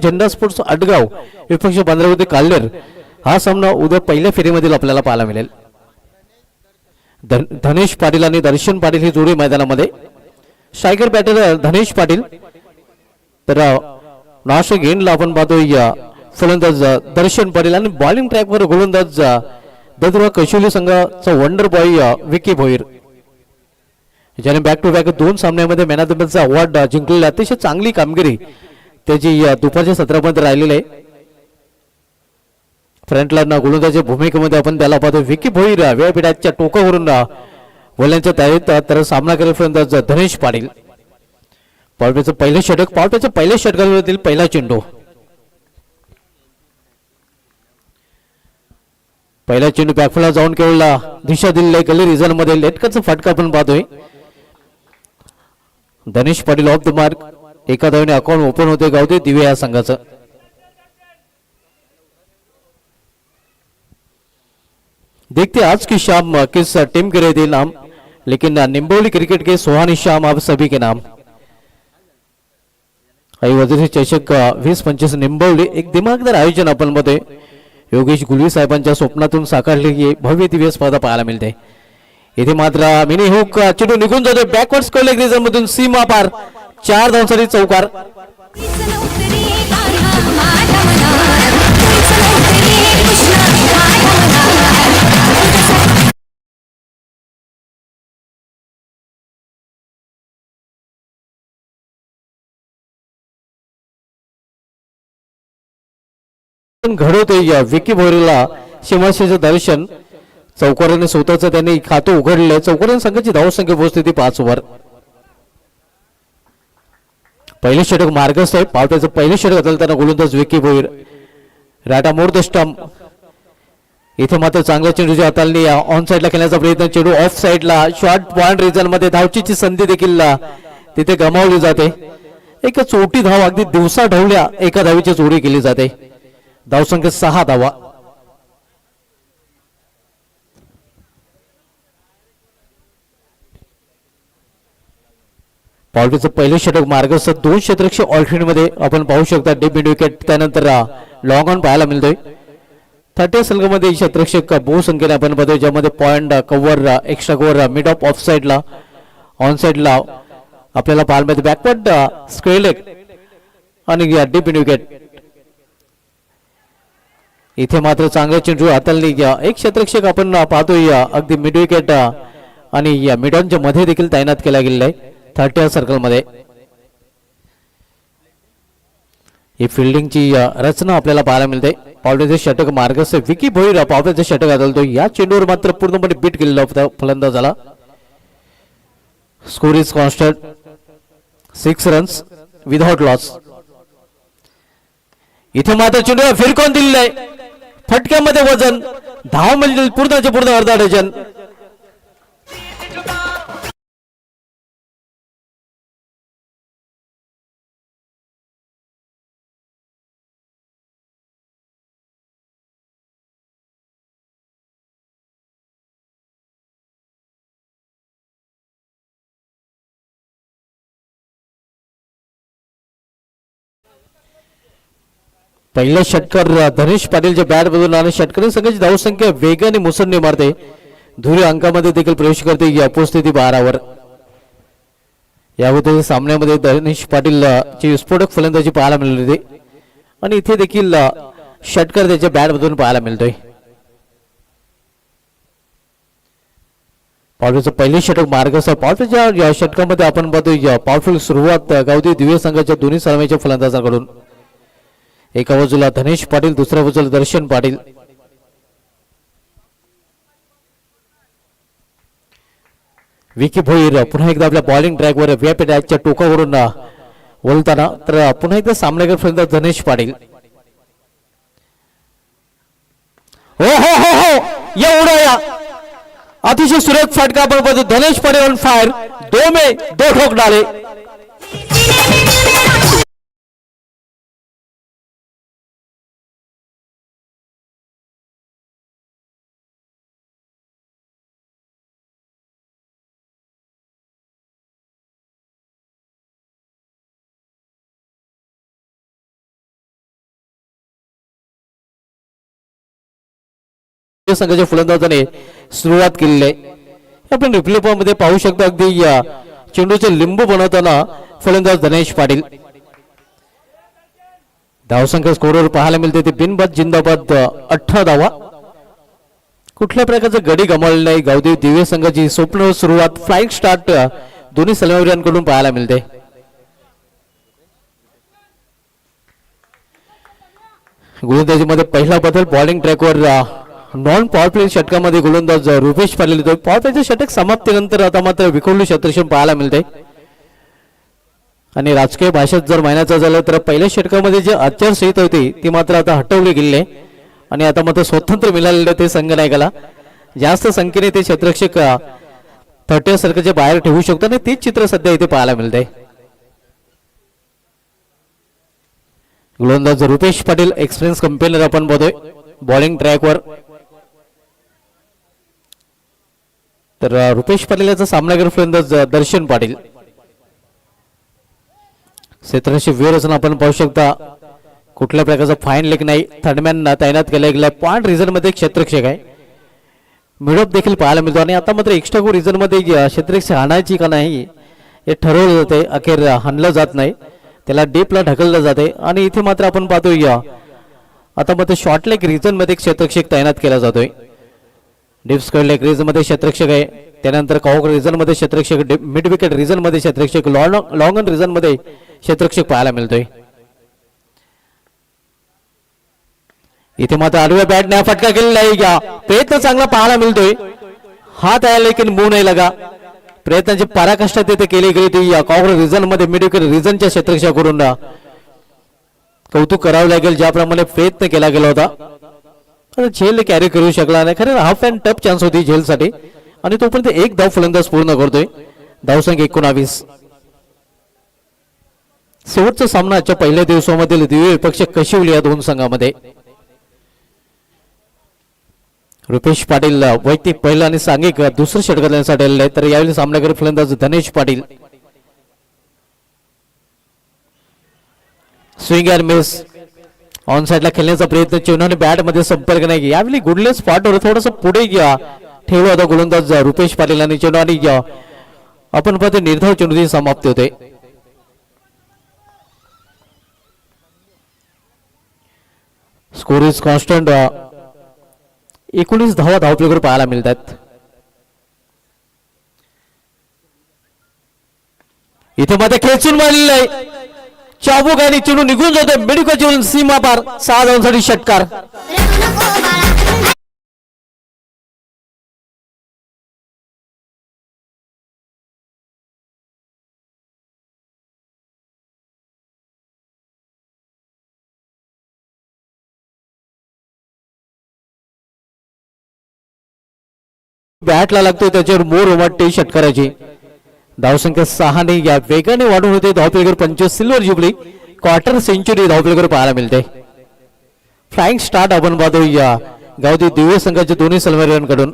झेंडा स्पोर्ट्स अडगाव विपक्ष बांद्रावती काल्हेर हा सामना उद्या पहिल्या फेरीमध्ये आपल्याला पाहायला मिळेल. धनेश पाटील आणि दर्शन पाटील ही जोडी मैदानामध्ये. स्ट्रायकर बॅटर धनेश पाटील तर नाशिक गेंडला आपण पाहतोय फलंदाज दर्शन पाटील आणि बॉलिंग ट्रॅकवर गोलंदाज ददुरा कशोली संघाचा वंडर बॉय विकी भोईर ज्याने बॅक टू बॅक 2 सामन्यामध्ये मॅन ऑफ द मॅचचा अवॉर्ड जिंकलेला. अतिशय चांगली कामगिरी त्याची दुपारच्या सत्रामध्ये राहिलेली आहे. फ्रंटलाईन गोलंदाजी भूमिकेमध्ये आपण त्याला पाहतो. विकी भोईर व्यापीठाच्या टोकावरून बोलण्याच्या तयारीत तर सामना करेल फलंदाज धनेश पाटील. पॉल्पेचं पहिलं षटक, पॉल्पेच्या पहिल्या षटकावरील पहिला चेंडू. पहिला चेंडू बॅकफुलला जाऊन केवळ दिशा दिलेली गली रिझन मध्ये लेटकाचा फटका आपण पाहतोय. धनेश पाटील ऑफ द मार्क. एका धावेने अकाउंट ओपन होते गावते दिवे या संघाचं. देखते आज की शाम किस टीम के रहते नाम, लेकिन निंबोली क्रिकेट के सुहानी शाम आप सभी के नाम. आई वजीर चषक 20-25 निंबोली एक दिमागदार आयोजन आपण मध्ये योगेश गुलवी साहेबांच्या स्वप्नातून साकारलेली भव्य दिव्य स्पर्धा पाहायला मिळते. इथे मात्र मिनी हुक चेंडू निघून जातोय बॅकवर्ड स्क्वेअर रिजन मधून सीमा पार. 4 धावांसाठी चौकार. घडवते या विकी भोईरला सीमाशेचं दर्शन. चौकाराने स्वतःच त्यांनी खातं उघडलंय. चौकाराने संघाची धावसंख्या पोहोचते 5 ओव्हर. पहिले षटक मार्गस्थ आहे. पावट्याचं पहिले षटक घालताना गोलंदाज Vicky Bhoir. Rata more the stump. इथे मात्र चांगल्या चेंडूच्या हाताळणी ऑन साइडला खेळण्याचा प्रयत्न. चेंडू ऑफ साइडला शॉर्ट पॉइंट रिजन मध्ये धावचीची संधी देखील तिथे गमावली जाते. एक चोटी धाव अगदी दिवसा ढवल्या एका धावीची चोरी केली जाते. धावसंख्या 6 धावा. पॉल्पेचं पहिले षटक मार्गस्थ 2 क्षेत्ररक्षक ऑल्टरनेट मध्ये आपण पाहू शकता. डीप मिड विकेट त्यानंतर लॉंग ऑन पाहायला मिळतोय. 30 संघामध्ये क्षेत्ररक्षक बहुसंख्येने आपण पाहतोय ज्यामध्ये point cover extra cover mid of साइडला ऑन साइडला आपल्याला पाहायला मिळते. बॅकवर्ड स्क्वेअर लेग आणि डीप मिड विकेट. इथे मात्र चांगल्या चेंडू हाताळणी एक क्षेत्ररक्षक आपण पाहतोय अगदी मिड विकेट आणि या मिड ऑनच्या मध्ये देखील तैनात केला गेलेला आहे 30 सर्कल मध्ये. ही फिल्डिंगची रचना आपल्याला पाहायला मिळते. पावट्याचे षटक मार्गस्थ विकी भोईर पावट्याचे षटक हाताळतो. या चेंडूवर मात्र पूर्णपणे बीट केलेला होता फलंदाजाला. Score is constant 6 runs without loss. इथे मात्र चेंडूला फिरकून दिलेला आहे. फटक्यामध्ये वजन धाव म्हणजे पूर्णचे पूर्ण अर्धा डझन. पहिल्या षटकार धनेश पाटीलच्या बॅट बदलून आणि षटकारी संघाची धावसंख्या वेगाने मुसंडी मारते. धुरी अंकामध्ये देखील प्रवेश करते. या उपस्थिती 12 वर. यामध्ये सामन्यामध्ये धनेश पाटील ची स्फोटक फलंदाजी पाहायला मिळाली होती आणि इथे देखील षटकार त्याच्या बॅट बदलून पाहायला मिळतोय. पॉल्पेचं पहिले षटक मार्गस्थ. पॉल्पेच्या या षटकामध्ये आपण पाहतोय पॉवरफुल सुरुवात गावठी दिवे संघाच्या दोन्ही सलामीच्या फलंदाजांकडून. एका बाजूला धनेश पाटील, दुसऱ्या बाजूला दर्शन पाटील. विकी भोईर पुन्हा एकदा आपल्या बॉलिंग ट्रॅकवर व्यापीठाच्या टोकावरून बोलताना तर पुन्हा एकदा सामनावीर फलंदाज धनेश पाटील. हो हो हो हो एवढा या अतिशय सुरेख फटका आपण बघतो. धनेश पाटील ऑन फायर. 2 में 2 ठोक डाले. संघाच्या फलंदाजाने सुरुवात केलेली आहे. आपण रिप्ले मध्ये पाहू शकतो अगदी चेंडूचे लिंबू बनवताना फलंदाज धनेश पाटील. धावसंख्या स्कोरवर पाहायला मिळते ते बिनबाद जिंदाबाद 18 धावा. कुठल्या प्रकारचं गडी गमावले नाही. गावदेवी दिव्य संघाची स्वप्न सुरुवात फ्लाइंग स्टार्ट दोन्ही सलामीवीरांकडून पाहायला मिळते. गोलंदाजीमध्ये पहिला बदल बॉलिंग ट्रॅकवर नॉन पॉवर प्ले षटकामध्ये गोलंदाज रुपेश पाटील येतोय. पॉवर प्लेचे षटक समाप्तीनंतर आता मात्र विखुरलेले क्षेत्ररक्षण पाहायला मिळते. आणि राजकीय भाषेत जर महिन्याचं झालं तर पहिल्या षटकामध्ये जे आचारसंहिता होती ती मात्र आता हटवली गेली आहे. आणि आता मात्र स्वतंत्र मिळालेलं ते संघनायकाला जास्त संख्येने ते क्षेत्ररक्षक 30 सर्कलच्या बाहेर ठेवू शकतो आणि तेच चित्र सध्या इथे पाहायला मिळते. गोलंदाज रुपेश पाटील एक्सपिरियन्स कंपेनर आपण बघतोय बॉलिंग ट्रॅकवर. तर रुपेश पाटील याचा सामना करत फलंदाज दर्शन पाटील. क्षेत्ररक्षक व्यूहरचना आपण पाहू शकता. कुठल्या प्रकारचा फाईन लेग नाही. थर्डमॅन तैनात केला गेला. पॉइंट रिझन मध्ये क्षेत्ररक्षक आहे. मिडअप देखील पाहायला मिळतो आणि आता मात्र एक्स्ट्रा को रिझन मध्ये क्षेत्ररक्षक आणायची का नाही हे ठरवलं जाते. अखेर हाणलं जात नाही. त्याला डीपला ढकललं जाते आणि इथे मात्र आपण पाहतोय आता मात्र शॉर्ट लेग रिझन मध्ये क्षेत्ररक्षक तैनात केला जातोय. डीप स्क्वेअर लेग रिझन मध्ये क्षेत्ररक्षक आहे. त्यानंतर कॉक रिझन मध्ये क्षेत्ररक्षक. मिड विकेट रिझन मध्ये क्षेत्ररक्षक. लॉंग ऑन रिझन मध्ये क्षेत्ररक्षक पाहायला मिळतोय. इथे मात्र आडव्या बॅटने फटका केलेला आहे. प्रयत्न चांगला पाहायला मिळतोय. हात आया लेकिन मुंह नाही लगा. प्रयत्नाची पराकाष्ठा तिथे केली गेली ती कॉक रिझन मध्ये मिड विकेट रिझनच्या क्षेत्ररक्षकाकडून कौतुक करावं लागेल. ज्याप्रमाणे प्रयत्न केला गेला होता. झेल कॅरी करू शकला नाही. खरं हाफ अँड टफ चान्स होती झेलसाठी आणि तोपर्यंत एक धाव फलंदाज पूर्ण करतोय. धावसंख्या 19. शेवटचा सामना आजच्या पहिल्या दिवसामधील दिव्य विपक्ष कशिवली या दोन संघामध्ये. रुपेश पाटील वैयक्तिक पहिला आणि सांघिक दुसरं षटकासाठी आलेलं आहे. तर यावेळी सामनाकर फलंदाज Dhanesh Patil. Swing and miss. On साइडला खेळण्याचा प्रयत्न. चेंडूने बॅट मध्ये संपर्क नाही. यावेळी गुडले स्पॉटवर थोडस पुढे ठेवला होता गोलंदाज रुपेश पाटील आणि चेंडू आणि आपण पाहतो निर्धाव चेंडूची समाप्ती होते. Score is constant. 19 धावा धावपलीवर पाहायला मिळतात. इथे मात्र खेचून मारलेलं आहे. चाबूक आणि चेंडू निघून जातो. मेडिकल जीवन सीमा पार. 6 धावांसाठी षटकार. बॅटला लागतोय त्याच्यावर मोर उमटते षटकाराची. धावसंख्या 6 ने या वेगाने वाढून होते. धावपलीकर 25 सिल्वर जुबली क्वार्टर सेंचुरी धावपलीकर पाहायला मिळते. फ्लाइंग स्टार्ट आपण पाहतो या गावदेवी दिव्य संघाच्या दोन्ही सलमारीयांकडून.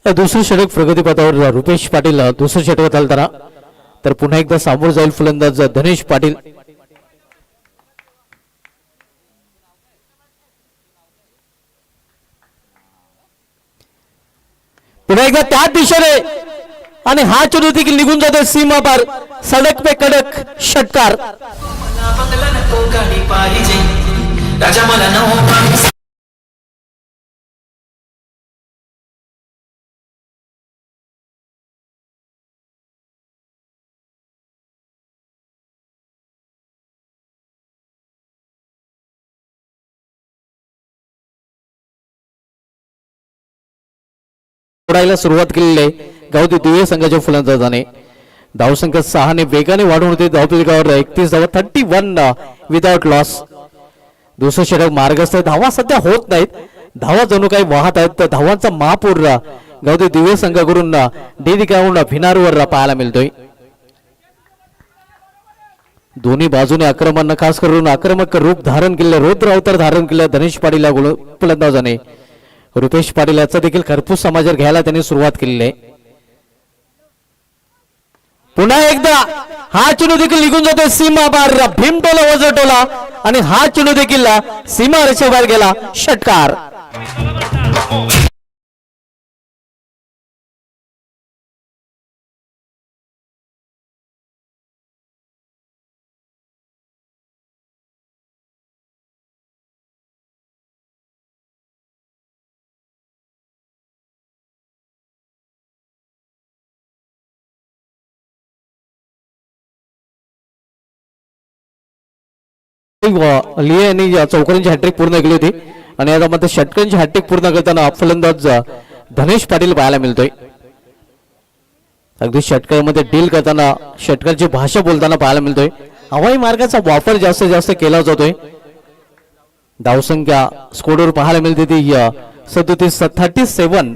दुसरं षटक प्रगतीपथावर रुपेश पाटील दुसरं षटकात आलताना. तर पुन्हा एकदा सामोर जाईल फलंदाज धनेश पाटील. पुन्हा एकदा त्याच दिशेने आणि हा चेंडू देखील निघून जातो सीमा पार. सडक पे कडक षटकार. सोडायला सुरुवात केलेली आहे गावदेवी दिव्य संघाच्या फलंदाजाने. धावसंख्या 6 ने वेगाने वाढून होते. धावपलीकावर 31 धावा. 31 विदाउट लॉस. दुसरं षटक मार्गस्थ. धावा सध्या होत नाहीत. धावा जणू काही वाहत आहेत. तर धावांचा महापूर गावठी दिव्य संघाकडून डेदी ग्राउंड भिनारवर पाहायला मिळतोय. दोन्ही बाजूने आक्रमण खास करून आक्रमक रूप धारण केले, रौद्र अवतार धारण केले धनेश पाटील या फलंदाजाने. रुपेश पाटील याचा देखील खरपूस समाचार घ्यायला त्यांनी सुरुवात केलेली आहे. पुन्हा एकदा हा चेंडू देखील निघून जातोय सीमा बाहेर, भीमटोला वजटोला आणि हा चेंडू देखील सीमा रेषेबाहेर गेला. षटकार. लियानी चौकांची हॅट्रिक पूर्ण केली होती आणि आता मात्र षटकांची हॅट्रिक पूर्ण करताना फलंदाज धनेश पाटील पाहायला मिळतोय. अगदी षटकामध्ये डील करताना षटकांची भाषा बोलताना पाहायला मिळतोय. हवाई मार्गाचा वापर जास्तीत जास्त केला जातोय. धावसंख्या स्कोरवर पाहायला मिळते ती 37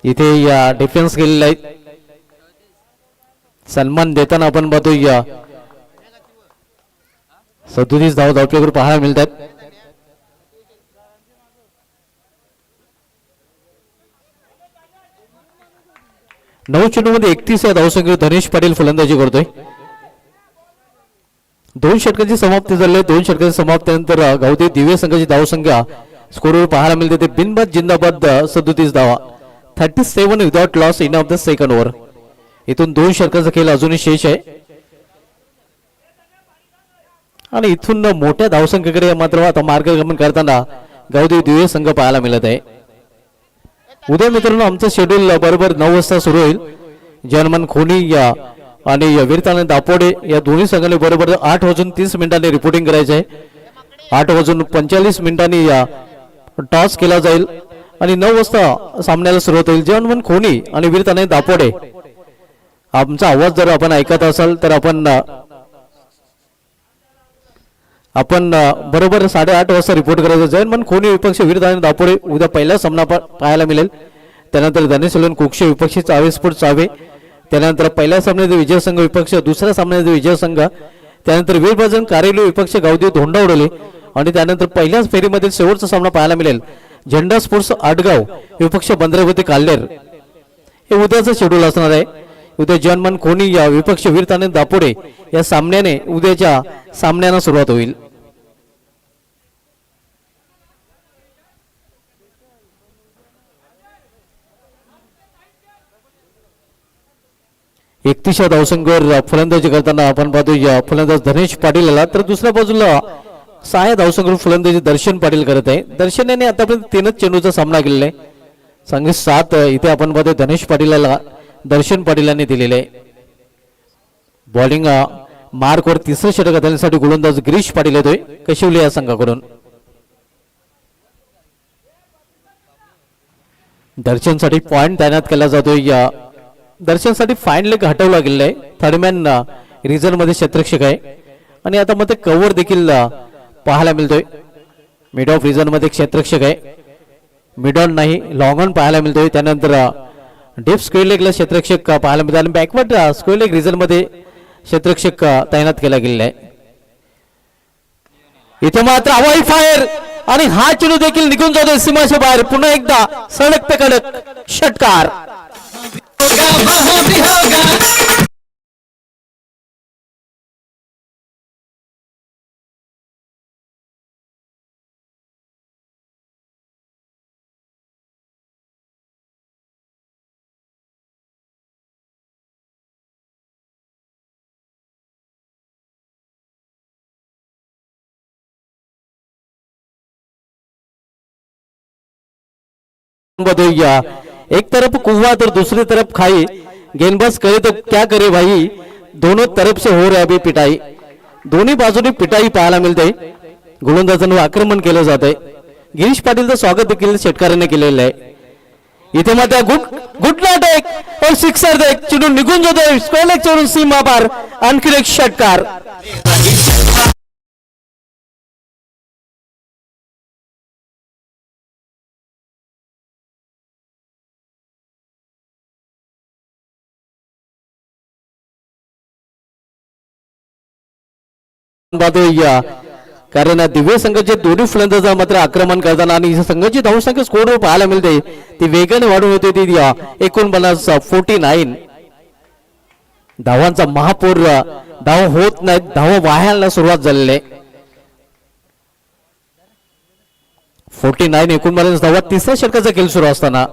इथे या डिफेन्स केलेला आहे. सन्मान देताना आपण बघतोय 37 धाव धावपैकी पाहायला मिळतात. नऊ चेंडूमध्ये 31 या धावसंख्येवर धनेश पाटील फलंदाजी करतोय. 2 षटकांची समाप्ती झाली. 2 षटकांची समाप्तीनंतर गावठी दिव्य संघाची धावसंख्या स्कोरवर पाहायला मिळते ते बिनबाद जिंदाबाद 37 धावा, 37 without loss in of the second over. इथून 2 षटकांचा खेळ अजूनही शेष आहे आणि इथून मोठ्या धावसंख्येकडे मात्र आता मार्गक्रमण करताना गावठी दिव्य संघ पाहायला मिळत आहे. उद्या मित्रांनो आमचं शेड्यूल बरोबर 9 वाजता सुरू होईल. जर्मन खोनी या आणि वीरतानंद दापोडे या दोन्ही संघाने बरोबर 8:30 रिपोर्टिंग करायचं आहे. 8:45 या टॉस केला जाईल आणि 9 वाजता सामन्याला सुरुवात होईल. जर्मन खोनी आणि वीरतानंद दापोडे. आमचा आवाज जर आपण ऐकत असाल तर आपण बरोबर 8:30 वाजता रिपोर्ट करायचं. जर्मन खोनी विपक्ष वीरतानंद दापोडे उद्या पहिला सामना पाहायला मिळेल. त्यानंतर धनेश कुक्ष विपक्ष चावेस्फोट चावे. त्यानंतर पहिल्या सामन्यात विजय संघ विपक्ष, दुसऱ्या सामन्यात विजय संघ. त्यानंतर वीरभजन कारेली विपक्ष गावठी धोंडा उडवले आणि त्यानंतर पहिल्याच फेरीमधील शेवटचा सामना पाहायला मिळेल. झेंडा स्पोर्ट्स आडगाव विपक्ष बंदरावती काल्हेर. हे उद्याचं शेड्यूल असणार आहे. उद्या जर्मन खोनी या विपक्ष वीरतानंद दापोडे या सामन्याने उद्याच्या सामन्याला सुरुवात होईल. एकतीसच्या धावसंख्येवर फलंदाजी करताना आपण पाहतो या फलंदाज धनेश पाटील आला, तर दुसऱ्या बाजूला 6 धावसंख्येवर फलंदाजी दर्शन पाटील करत आहे. दर्शन याने आतापर्यंत 3च चेंडूचा सामना केलेला आहे. चांगली 7 इथे आपण पाहतो धनेश पाटीलला दर्शन पाटीलांनी दिलेले आहे. बॉलिंग मार्कवर 3रं षटक घालण्यासाठी गोलंदाज गिरीश पाटील येतोय कशिवली या संघाकडून. दर्शनसाठी पॉइंट तैनात केला जातोय. या दर्शनसाठी फाईन लेग हटवला गेलेला आहे. थर्डमॅन रिझन मध्ये क्षेत्ररक्षक आहे आणि आता मध्ये कव्हर देखील पाहायला मिळतोय. मिड ऑफ रिझन मध्ये क्षेत्ररक्षक आहे, मिड ऑन नाही, लॉंग ऑन पाहायला मिळतोय. त्यानंतर डेप स्क्वेअर लेगला क्षेत्ररक्षक पाहायला मिळतो आणि बॅकवर्ड स्क्वेअर लेग रिझन मध्ये क्षेत्ररक्षक तैनात केला गेलेला आहे. इथे मात्र हवाई फायर आणि हा चेंडू देखील निघून जातोय सीमाच्या बाहेर. पुन्हा एकदा सडक पे कडक षटकार. एक तरफ कुआ तो दूसरी तरफ खाई, गेंदबाज करे तो क्या करे भाई, दोनों तरफ से हो रहा अभी पिटाई. दोन्ही बाजूने पिटाई पाहायला मिळते. गोलंदाजांवर आक्रमण केलं जात आहे. गिरीश पाटीलचं स्वागत देखील षटकाराने केलेलं आहे. इथे मात्र गुड नॉट एक और सिक्सर देख चेंडू निघून जातोय स्क्वेअर लेग चढून सीमा पार. आणखी एक षटकार. पाहतोय कारण दिव्य संघाचे दोन्ही फलंदाज मात्र आक्रमण करताना आणि संघाची धावसंख्या स्कोरवर पाहायला मिळते ती वेगाने वाढून होते ती 49 धावांचा महापूर धाव होत नाही धाव वाहायला सुरुवात झालेली आहे 49 धावा तिसऱ्या षटकाचा खेळ सुरू असताना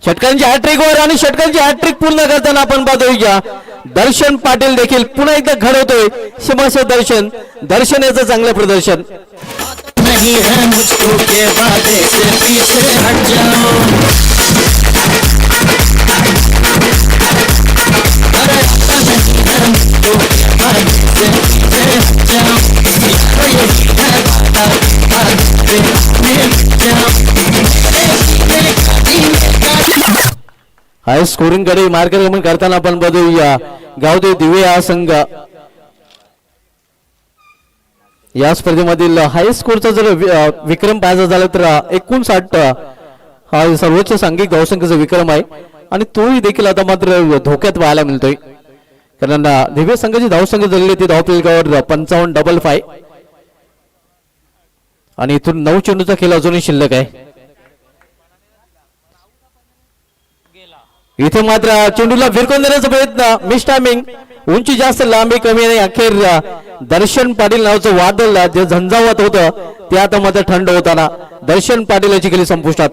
षटकांची हॅट्रिक वर आणि षटकांची हॅट्रिक पूर्ण करताना आपण पाहतोय दर्शन पाटील देखील पुन्हा एकदा घडवतोय सीमाशय दर्शन याचं चांगलं प्रदर्शन नहीं है मुझको के वादे से पीछे हट जाओ अरे नहीं है मुझको के वादे से पीछे हट जाओ यही है हाय स्कोरिंग कडे मार्गक्रमण करताना आपण बघूया गावदेव दिवे हा संघ या स्पर्धेमधील हाय स्कोरचा जर विक्रम पाहायचा झाला तर 59 हा सर्वोच्च सांघिक धावसंख्येचा विक्रम आहे आणि तोही देखील आता मात्र धोक्यात पाहायला मिळतोय कारण दिव्य संघाची धावसंख्या झालेली ती धावफलकावर 55 आणि इथून 9 चेंडूचा खेळ अजूनही शिल्लक आहे इथे मात्र चेंडूला फिरकून देण्याचा प्रयत्न मिस टायमिंग उंची जास्त लांबी कमी आणि अखेर दर्शन पाटील नावाचं वादळ जे झंझावत होतं ते आता मात्र थंड होताना दर्शन पाटील याची खेळी संपुष्टात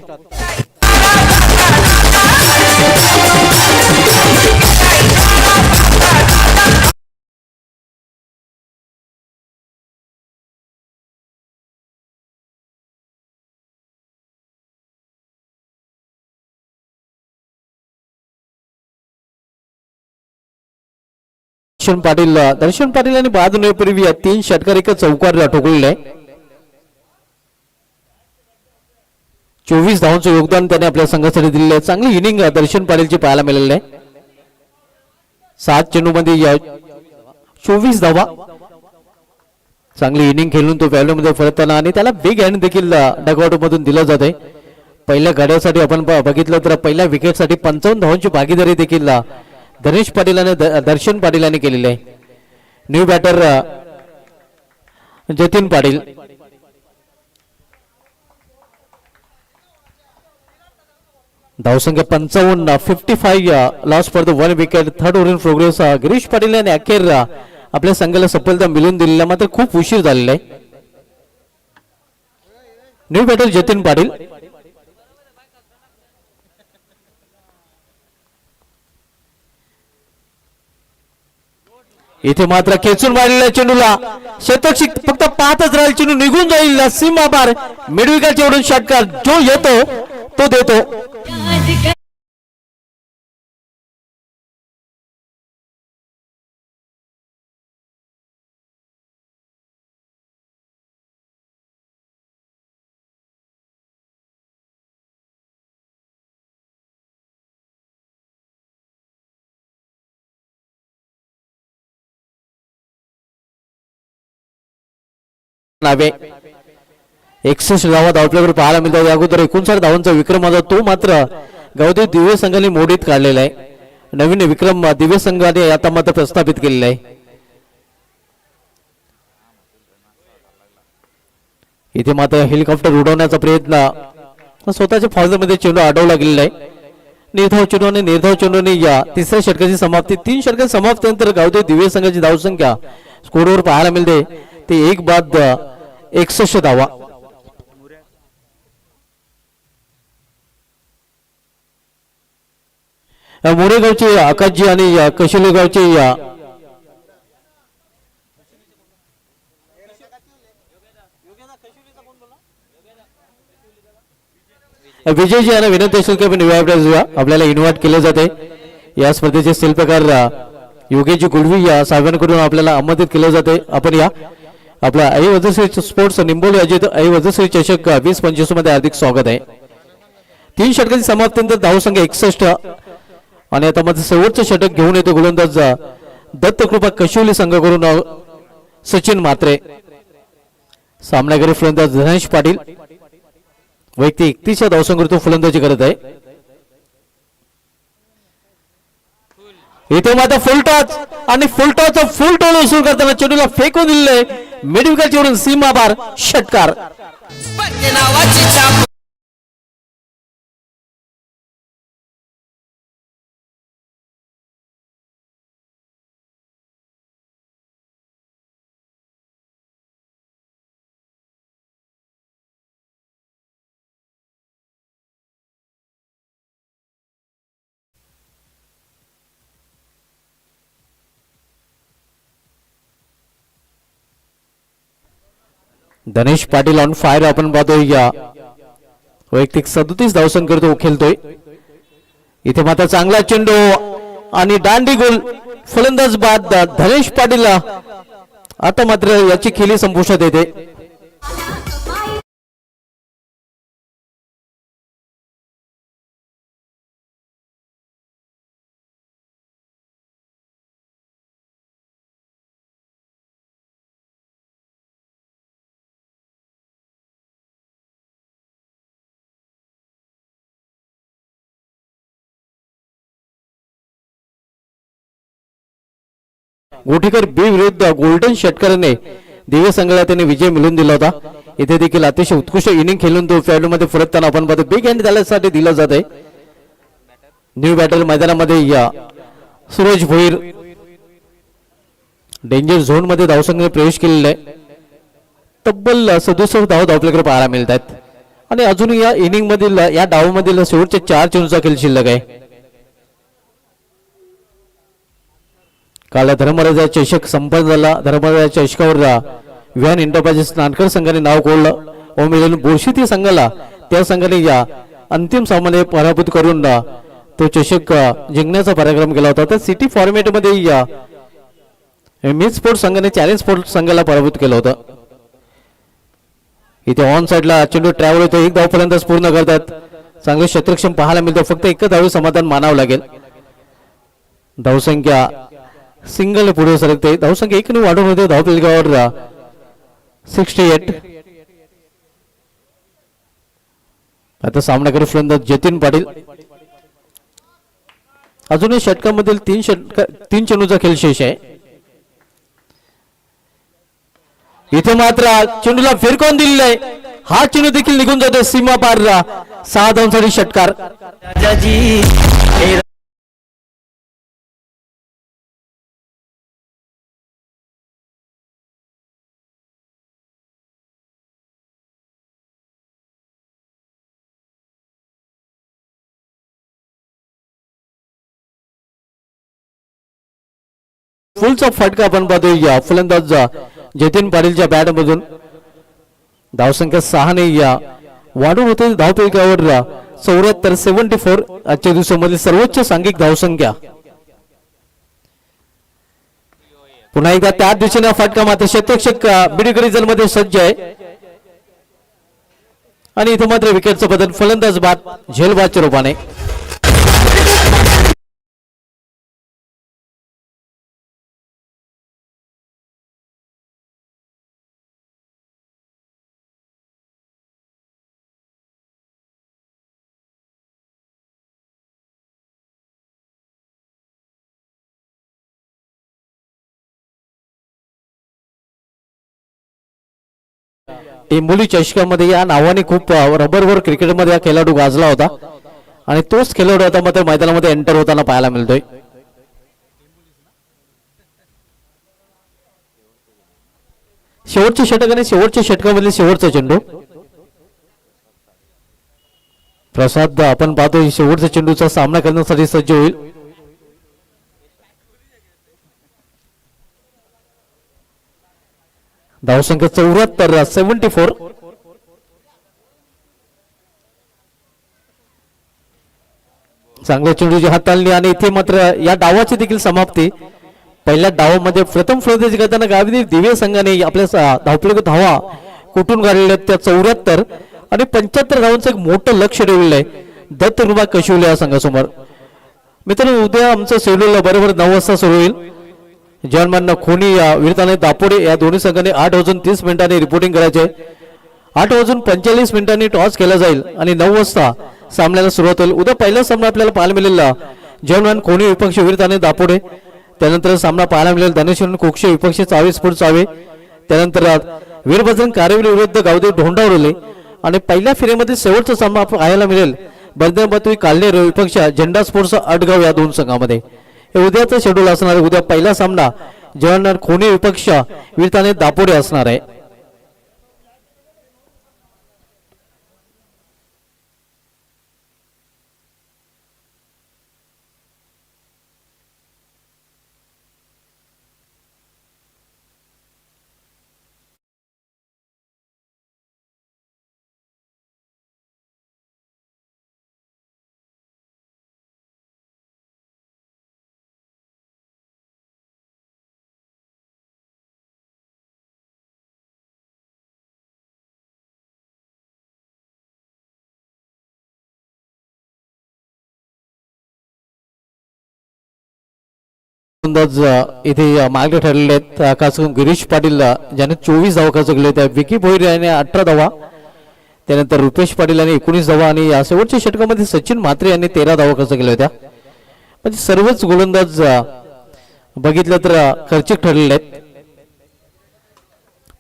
दर्शन पाटील आणि बहादूर पूर्वी 3 षटकार एक चौकार ठोकलेले 24 धावांचं योगदान त्याने आपल्या संघासाठी दिलेलं आहे चांगली इनिंग दर्शन पाटीलची पाहायला मिळालेली आहे 7 चेंडूमध्ये 24 धावा चांगली इनिंग खेळून तो व्हॅल्यूमध्ये परतताना आणि त्याला बिग हँड देखील डगआउट मधून दिलं जाते पहिल्या गाड्यासाठी आपण बघितलं तर पहिल्या विकेटसाठी 55 धावांची भागीदारी देखील धनेश पाटील आणि दर्शन पाटील यांनी केलेले आहे न्यू बॅटर जतीन पाटील धावसंख्या 55 loss for the 1 wicket third over in progress Girish Patil यांनी अखेर आपल्या संघाला सफलता मिळवून दिलेला मात्र खूप उशीर झालेला आहे न्यू बॅटर जतीन पाटील इथे मात्र खेचून मारलेल्या चेंडूला शतक फक्त पाहतच राहील चेंडू निघून जाईल सीमा पार मिडविकेट एवढून षटकार जो येतो तो देतो नावे 61 धावा धावपल्यावर पाहायला मिळतात अगोदर 59 धावांचा विक्रम होता तो मात्र गावदेव दिव्य संघाने मोडीत काढलेला आहे नवीन विक्रम दिव्य संघाने आता मात्र प्रस्थापित केलेला आहे इथे मात्र हेलिकॉप्टर उडवण्याचा प्रयत्न स्वतःच्या फॉर्ममध्ये चेंडू अडवला गेलेला आहे निर्धाव चेंडूने या तिसऱ्या षटकाची समाप्ती 3 षटकाची समाप्तीनंतर गावदेव दिव्य संघाची धावसंख्या स्कोरवर पाहायला मिळते ते 1 बाद 61 धावा मोरेगावचे आकाशजी आणि कशिलेगावचे विजयजी यांना विनंती असेल की आपल्याला इन्व्हाइट केले जाते या स्पर्धेचे शिल्पकार योगेशजी गुळवी या साहेबांकडून आपल्याला आमंत्रित केले जाते आपण या आपल्या आई वजश्री स्पोर्ट्स निंबोली अजित आई वजश्री चषक 20-25 मध्ये हार्दिक स्वागत आहे 3 षटकाची समाप्तीनंतर धावसंख्या 61 आणि आता मध्ये शेवटचं षटक घेऊन येतो गोलंदाज दत्तकृपा कशिवली संघाकडून सचिन मात्रे सामनागिरी फलंदाज धनेश पाटील वैयक्तिक 31 धावसंख्येवर तो फलंदाजी करत आहे इथे मात्र फुल टॉस आणि फुलटॉचा फुल टोल वसूल करताना चेंडूला फेकून दिले मिडविकेटवरून सीमा पार षटकार. नावाची छाप धनेश पाटील ऑन फायर आपण पाहतोय या वैयक्तिक 37 धावसंख्या करतो खेळतोय. इथे मात्र चांगला चेंडू आणि दांडी गोल फलंदाज बाद धनेश पाटील. आता मात्र याची खेळी संपुष्टात येते. गोठीकर बी विरुद्ध गोल्डन षटकरने दिव्य संघाला त्याने विजय मिळवून दिला होता. इथे देखील अतिशय उत्कृष्ट इनिंग खेळून तो फॅल्यू मध्ये फरकताना आपण पाहतो. बिग हँड त्यासाठी दिलं जात आहे. न्यू बॅटल मैदानामध्ये या सूरज भोईर डेंजर झोन मध्ये धावसंघाने प्रवेश केलेला आहे. तब्बल 67 धाव आपल्याकडे पाहायला मिळत आहेत आणि अजून या इनिंग मधील या डावामधील शेवटचे 4 चेंडूचा खेळ शिल्लक आहे. काल धर्मराजा चषक संपन्न झाला. धर्मराजा चषकावर व्हॅन एंटरप्राइजेस नानकर संघाने नाव कोरलं. ओमेलन बोरशीती संघाला त्या संघाने या अंतिम सामने पराभूत करून तो चषक जिंकण्याचा पराक्रम केला होता. तर सिटी फॉर्मॅट मध्ये या मिड स्पोर्ट संघाने चॅलेंज स्पोर्ट संघाला पराभूत केलं होतं. इथे ऑन साइडला चेंडू ट्रॅव्हल होतो. एक धाव फलंदाज पूर्ण करतात. चांगले क्षेत्रक्षम पाहायला मिळतं. फक्त एकच धाव समाधान मानावं लागेल. धावसंख्या सिंगल पुढे सरकते. धावसंख्या 1 ने वाढून होते धावफलकावर 68. आता सामनाकडे फलंदाज जतीन पाटील. अजूनही षटकामधील 3 चेंडूचा खेळ शेष आहे. इथे मात्र चेंडूला फिरकवून दिलेला आहे. हा चेंडू देखील निघून जातो सीमा पार. 6 धावांसाठी षटकार. फुलचा फटका आपण पाहतोय या फलंदाज जतीन पाटीलच्या बॅट मधून. धावसंख्या 6 ने या वाढून होते धावफलकावर 74 74. आजच्या दिवसामधील सर्वोच्च सांघिक धावसंख्या. पुन्हा एकदा त्याच दिशेने फटका मात्र क्षेत्ररक्षक बिडगरी मध्ये सज्ज आहे आणि इथे मात्र विकेटचं बदल. फलंदाज बाद झेलबादच्या रूपाने. टेंबोली चषकामध्ये या नावाने खूप रबरवर क्रिकेटमध्ये हा खेळाडू गाजला होता आणि तोच खेळाडू आता मात्र मैदानामध्ये एंटर होताना पाहायला मिळतोय. शेवटच्या षटक आणि शेवटच्या षटकामधील शेवटचा चेंडू. प्रसाद आपण पाहतोय शेवटच्या चेंडूचा सामना करण्यासाठी सज्ज होईल. धावसंख्या 74 74. चांगल्या चेंडूची हाताळणी आणि इथे मात्र या डावाची देखील समाप्ती. पहिल्या डावामध्ये प्रथम फलंदाजी करताना गावी दिव्य संघाने आपल्या धावफलक धावा कुठून गाडलेल्या त्या 74 आणि 75 धावांचं एक मोठं लक्ष ठेवलेलं आहे दत्त कृपा कशिवले या संघासमोर. मित्रांनो उद्या आमचं शेड्यूल बरोबर 9 वाजता सुरू होईल. जर्मन खोनी विरताने दापोडे या दोन्ही संघाने 8:30 रिपोर्टिंग करायचे. 8:45 टॉस केला जाईल आणि 9 वाजता सामन्याला सुरुवात होईल. उद्या पहिला सामना आपल्याला पाहायला मिळेल जर्मन खोनी विपक्ष विरताने दापोडे त्यानंतर सामना पाहायला मिळेल धनेश्वर कोक्षे विपक्ष चावे स्पोर्ट चावे, त्यानंतर वीरभद्रन कारेवली विरुद्ध गावदेव ढोंडावरले आणि पहिल्या फेरीमध्ये शेवटचा सामना पाहायला मिळेल बंदरबतुई काल्हेर विपक्ष झेंडा स्पोर्ट्स अडगाव या दोन संघामध्ये. हे उद्याचं शेड्यूल असणार आहे. उद्या पहिला सामना जवाहरलाल खोने विपक्ष वीरताने दापोडे असणार आहे. अंदाज इथे मागे ठरलेले आहेत. खास करून गिरीश पाटील ज्याने 24 धावा खर्च केले त्या विकी भोईर याने 18 धावा, त्यानंतर रुपेश पाटील यांनी 19 धावा आणि या शेवटच्या षटकामध्ये सचिन म्हात्रे यांनी 13 धावा खर्च केल्या होत्या. म्हणजे सर्वच गोलंदाज बघितलं तर खर्चिक ठरलेले आहेत.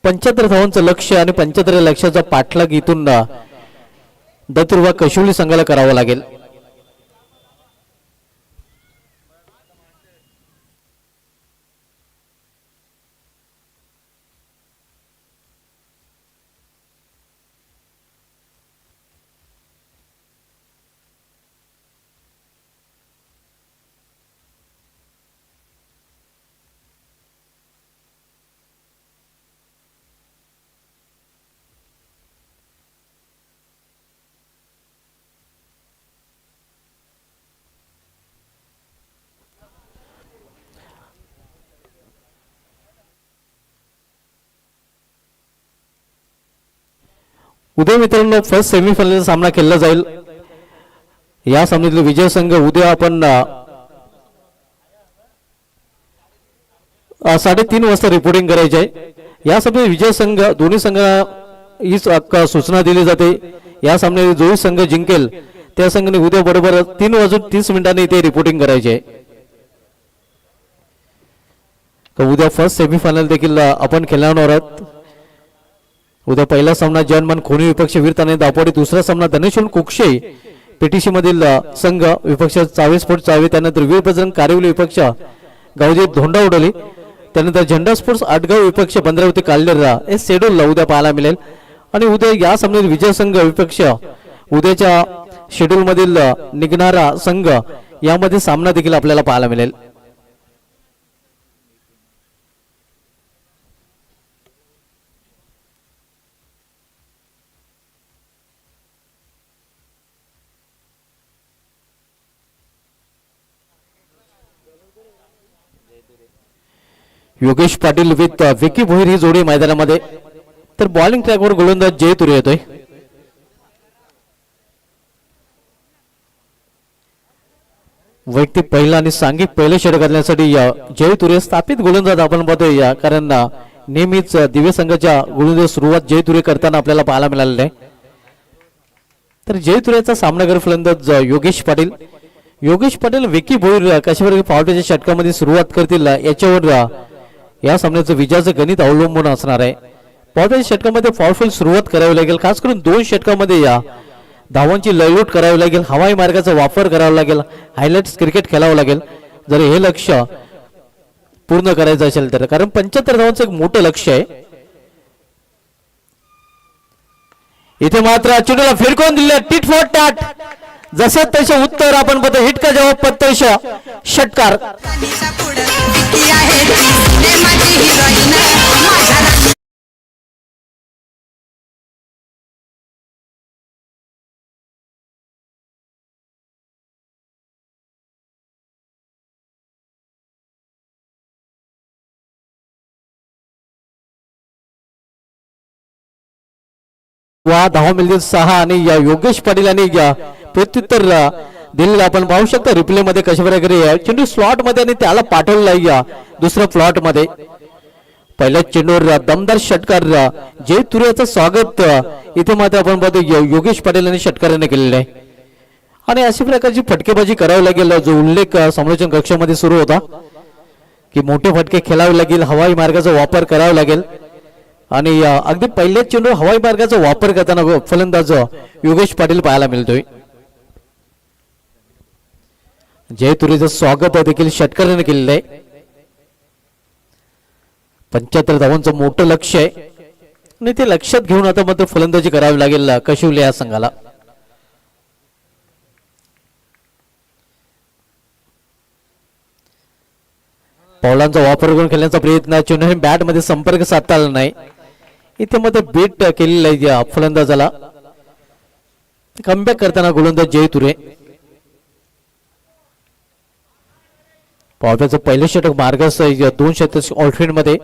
75 धावांचं लक्ष्य आणि 75 लक्ष्याचा पाठलाग इथून दत्तुर्वा कशोली संघाला करावा लागेल. उद्या मित्रांनो फर्स्ट सेमीफायनलचा सामना खेळला जाईल. या सामन्यातील विजय संघ उद्या आपण 3:30 वाजता रिपोर्टिंग करायचे आहे. या सामन्यात विजय संघ दोन्ही संघांना ही सूचना दिली जाते. या सामन्यात जो संघ जिंकेल त्या संघाने उद्या बरोबर 3:30 इथे रिपोर्टिंग करायचे आहे. उद्या फर्स्ट सेमीफायनल देखील आपण खेळणार आहोत. उद्या पहिला सामना जवाहरलाल खोने विपक्ष वीरताने दापोडे, दुसरा सामना धनेश्वर कोक्षे पीटीसी मधील संघ विपक्ष चावे स्पोर्ट चावे, त्यानंतर वीरभद्रन कारेवली विपक्ष गावदेव धोंडा उडवली, त्यानंतर झेंडा स्पोर्ट्स आडगाव विपक्ष बंदरावती काल्हेर हे शेड्यूल उद्या पाहायला मिळेल. आणि उद्या या सामन्यात विजय संघ विपक्ष उद्याच्या शेड्यूल मधील निघणारा संघ यामध्ये सामना देखील आपल्याला पाहायला मिळेल. योगेश पाटील विथ विकी भोईर ही जोडी मैदानामध्ये. तर बॉलिंग ट्रॅकवर गोलंदाज जय तुरे येतोय. वैयक्तिक पहिला आणि सांघिक पहिले षटक घालण्यासाठी जय तुरे स्थापित गोलंदाज आपण पाहतोय. कारण नेहमीच दिव्य संघाच्या गोलंदाज सुरुवात जय तुरे करताना आपल्याला पाहायला मिळालेलं आहे. तर जय तुरेचा सामनागर फलंदाज योगेश पाटील. योगेश पाटील विकी भोईर कशावर पावट्याच्या षटकामध्ये सुरुवात करतील याच्यावर या सामन्याचं विजयाचं गणित अवलंबून असणार आहे. पावट्याच्या षटकामध्ये पॉवरफुल सुरुवात करावी लागेल. खास करून 2 षटकामध्ये धावांची लयलूट करावी लागेल, हवाई मार्गाचा वापर करावा लागेल, हायलाइट्स क्रिकेट खेळावं लागेल जर हे लक्ष्य पूर्ण करायचं असेल तर. कारण 75 धावांचं एक मोठं लक्ष्य आहे. इथे मात्र चेंडूला फिरकून दिले टिट फॉर टॅट, जसे तसे उत्तर आपण बघतो. हिट का जवाब प्रत्यक्ष षटकार. वा धावा मिळतील 6 आणि या योगेश पाटील यांनी प्रत्युत्तर दिलेलं आपण पाहू शकता रिप्ले मध्ये कशा प्रकारे चेंडू स्लॉट मध्ये आणि त्याला पाठवलेला दुसऱ्या फ्लॉट मध्ये. पहिल्या चेंडूवर दमदार षटकार जय तुरेचं स्वागत इथे मात्र आपण पाहतो योगेश पाटील यांनी षटकाराने केलेलं आहे. आणि अशा प्रकारची फटकेबाजी करावी लागेल जो उल्लेख समालोचन कक्षामध्ये सुरू होता. की मोठे फटके खेळावे लागेल, हवाई मार्गाचा वापर करावा लागेल आणि अगदी पहिल्याच चेंडू हवाई मार्गाचा वापर करताना फलंदाज योगेश पाटील पाहायला मिळतोय. जय तुरेचं स्वागत देखील षटकराने केलेलं आहे. 75 धावांचं मोठं लक्ष आहे आणि ते लक्षात घेऊन आता मात्र फलंदाजी करावी लागेल कशिवले या संघाला. पावलांचा वापर करून खेळण्याचा प्रयत्न, चेंडू बॅट मध्ये संपर्क साधता आला नाही. इथे मध्ये बीट केलेलं आहे या फलंदाजाला. कमबॅक करताना गोलंदाज जय तुरे. पावसाचं पहिलं षटक मार्गस 2 षटक ऑल्टरनेट मध्ये,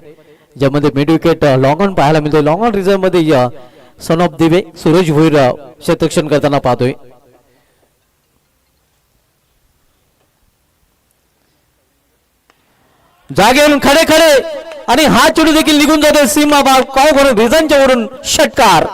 ज्यामध्ये मिड विकेट लॉंग ऑन पाहायला मिळतोय. लॉंग ऑन रिझर्व मध्ये सन ऑफ दिवे सूरज भोईर शतरक्षण करताना पाहतोय. जागेवरून खडे खडे आणि हा चेंडू देखील निघून जातोय सीमा भाग काव करून रिझनच्या वरून षटकार.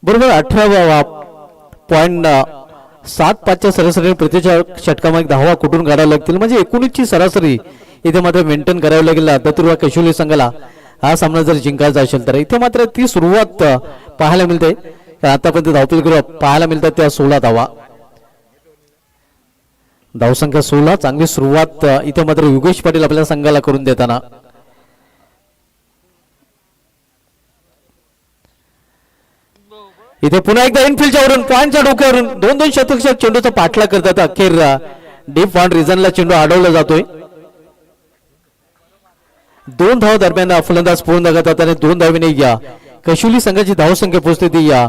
बरोबर 18.75च्या सरासरी प्रति षटकामध्ये धावा कुठून काढाव्या लागतील, म्हणजे 19ची सरासरी इथे मात्र मेंटेन करावी लागेल दत्तुर्वा कशिवली संघाला हा सामना जर जिंकायचा असेल तर. इथे मात्र ती सुरुवात पाहायला मिळते. आतापर्यंत धावफलक पाहायला मिळतात त्या 16 धावा. धावसंख्या 16. चांगली सुरुवात इथे मात्र योगेश पाटील आपल्या संघाला करून देताना. इथे पुन्हा एकदा इनफिल्डच्या वरून पॉइंटच्या डोक्यावरून 2-2 शतक चेंडूचा पाठलाग करतात. अखेर डीप पॉइंट रिझनला चेंडू अडवला जातोय. 2 धाव दरम्यान फलंदाज पूर्ण करतात आणि 2 धावेने या कशिवली संघाची धावसंख्या पोहोचते ती या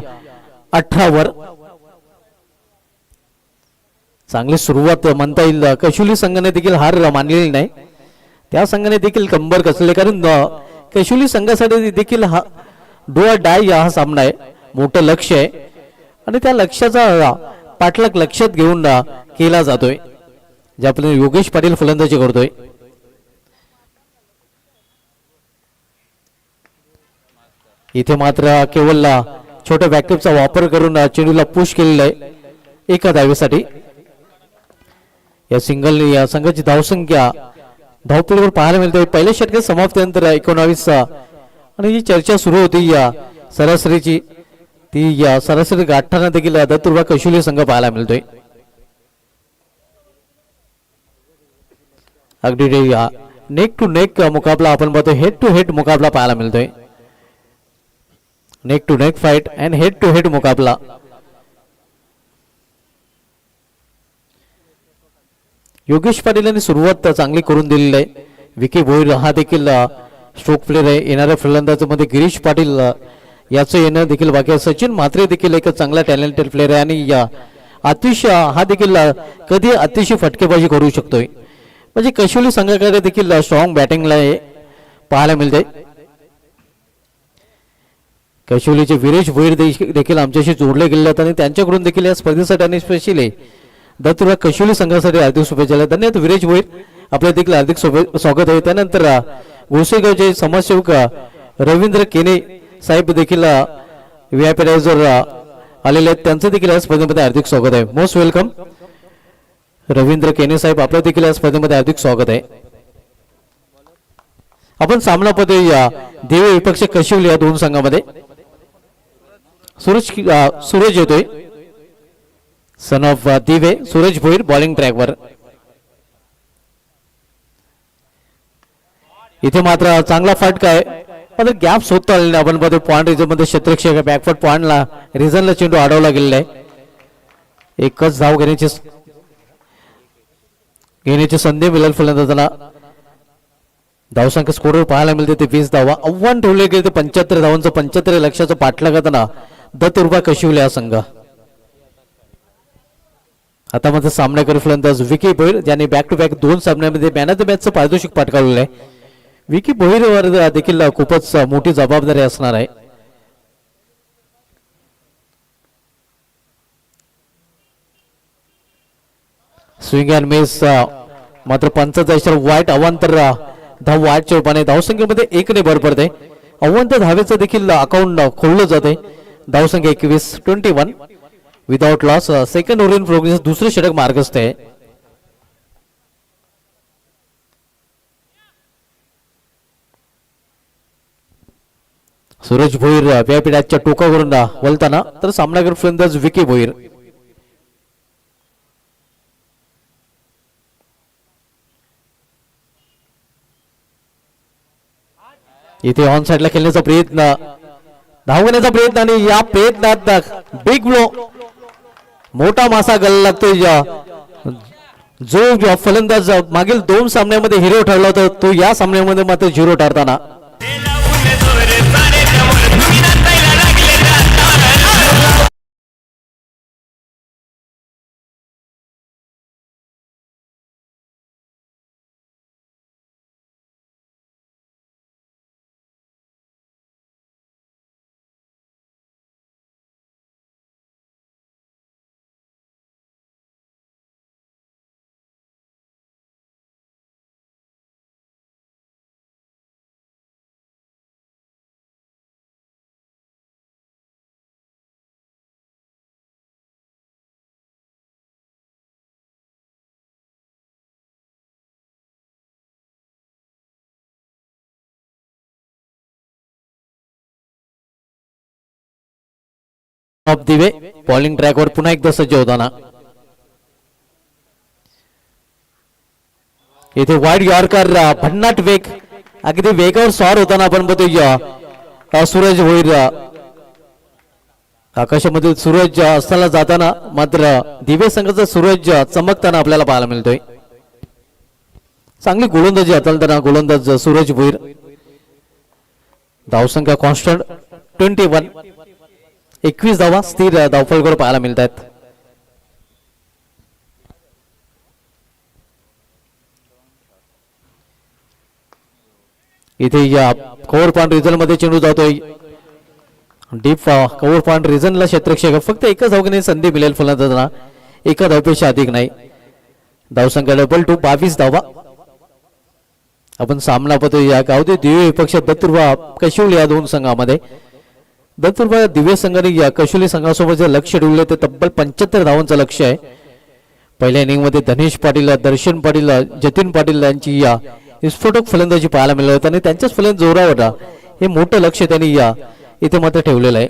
18 वर. चांगली सुरुवात म्हणता येईल. कशिवली संघाने देखील हार मानलेली नाही, त्या संघाने देखील कंबर कसले, कारण कशिवली संघासाठी देखील हा डू ऑर डाय हा सामना आहे. मोठं लक्ष आहे आणि त्या लक्ष्याचा पाठलाग लक्षात घेऊन केला जातोय, ज्या पद्धतीने योगेश पाटील फलंदाजी करतोय. इथे मात्र केवळ छोट्या बॅकअपचा वापर करून चेंडूला पुश केलेला आहे एका धावेसाठी. या सिंगल या संघाची धावसंख्या धावपळीवर पाहायला मिळते. पहिल्या षटकात समाप्तीनंतर 19 आणि ही चर्चा सुरू होती या सरासरीची, ती या सरासरी गाठताना देखील दत्तुर्वा कशिवली संघ पाहायला मिळतोय. अगदी नेक टू नेक मुकाबला आपण पाहतो, हेड टू हेड मुकाबला पाहायला मिळतोय. Neck to neck fight and head to head मुकाबला. योगेश पाटील यांनी सुरुवात चांगली करून दिलेली आहे. विकी भोईर हा देखील स्ट्रोक प्लेअर आहे. येणाऱ्या फलंदाजामध्ये गिरीश पाटील याचं येणं देखील बाकी आहे. सचिन म्हात्रे देखील एक चांगला टॅलेंटेड प्लेअर आहे आणि या आतिश हा देखील कधी अतिशय फटकेबाजी करू शकतोय. म्हणजे कशिवली संघाकडे देखील स्ट्रॉंग बॅटिंगला पाहायला मिळते. कशिवलीचे विरेश भोईर देखील आमच्याशी जोडले गेले आहेत आणि त्यांच्याकडून देखील या स्पर्धेसाठी आणि स्पेशली दत्तुर्वा कशिवली संघासाठी हार्दिक शुभेच्छा. धन्यवाद विरेश भोईर, आपल्या देखील हार्दिक स्वागत आहे. त्यानंतर गोसेगावचे समाजसेवक रवींद्र केने साहेब देखील व्हीआयपी रायझर आलेले आहेत, त्यांचं देखील या स्पर्धेमध्ये हार्दिक स्वागत आहे. मोस्ट वेलकम रवींद्र केने साहेब आपलं देखील या स्पर्धेमध्ये हार्दिक स्वागत आहे. आपण सामना पाहतोय देवे विपक्ष कशिवली या दोन संघामध्ये. सूरज येतोय, सन ऑफ दिवे. सूरज भोईर बॉलिंग ट्रॅकवर. इथे मात्र चांगला फटका आहे, मात्र गॅप शोधता आलेला. आपण पाहतो पॉइंट रिझन मध्ये क्षेत्ररक्षक बॅकफुट पॉइंटला रिझनला चेंडू अडवला गेलेला आहे. एकच धाव घेण्याची संधी मिळेल फलंदाजांना. धावसंख्या स्कोरवर पाहायला मिळते ते 20 धावा. आव्हान ठेवले गेले ते 75 धावांचं. 75 लक्षाचं पाठला करताना दत्तुर्बा कशिवले हा संघ. आता मात्र सामनाकरी फलंदाज विकी भोईर ज्यांनी बॅक टू बॅक 2 सामन्यामध्ये मॅन ऑफ द मॅचचं पारितोषिक पटकावलेलं आहे. विकी भोईरवर देखील खूपच मोठी जबाबदारी असणार आहे. स्विंग अँड मिस मात्र पंचाचा वाईट अवांतर धाव वाईटच्या रूपाने धावसंख्येमध्ये 1 ने भर पडते. अवांतर धावेचं देखील अकाउंट खोललं जाते. धावसंख्या 21 without loss. Second over in progress. दुसरे षटक मार्गस्थ आहे. सूरज भोईर व्यापीडाच्या टोकावरून वळताना तर सामनागर फलंदाज विकी भोईर. इथे ऑन साइडला खेळण्याचा प्रयत्न, धाव घेण्याचा प्रयत्न आणि या प्रयत्नात बिग ब्लो मोठा मासा गळला लागतोय. जो फलंदाज मागील 2 सामन्यामध्ये हिरो ठरला होता तो या सामन्यामध्ये मात्र 0 ठरताना. ऑफ दिवे बॉलिंग ट्रॅकवर पुन्हा एकदा सज्ज होताना. इथे वाईड यॉर्कर भन्नाट वेग, अगदी वेगावर स्वार होताना आपण बघतोय सूरज भोईर. आकाशामध्ये सूरज असताना जाताना मात्र दिवे संघाचा सूरज चमकताना आपल्याला पाहायला मिळतोय. चांगली गोलंदाजी हाताळताना गोलंदाज सूरज भोईर. धावसंख्या कॉन्स्टंट 21. 21 धावा स्थिर धावफलकावर पाहायला मिळतात. इथे या कव्हर पॉइंट रिझन मध्ये चेंडू जातोय. डीप कव्हर पॉइंट रिझनला क्षेत्ररक्षक फक्त एकच धावघेण्याची संधी मिळेल फलंदाजांना, एका धावपेक्षा अधिक नाही. धावसंख्या डबल 2. 22 धावा. आपण सामना पाहतोय या गावदे दिवे विपक्ष दत्तुर्बा कशिवली या 2 संघामध्ये. दत्तुर्बा दिव्य संघाने या कशुली संघासोबत जे लक्ष ठेवले ते तब्बल 75 धावांचं लक्ष आहे. पहिल्या इनिंग मध्ये धनेश पाटील, दर्शन पाटील, जतीन पाटील यांची या विस्फोटक फलंदाजी पाहायला मिळाली होती आणि त्यांच्याच फलंदाज जोरावर हे मोठं लक्ष त्यांनी या इथे मात्र ठेवलेलं आहे.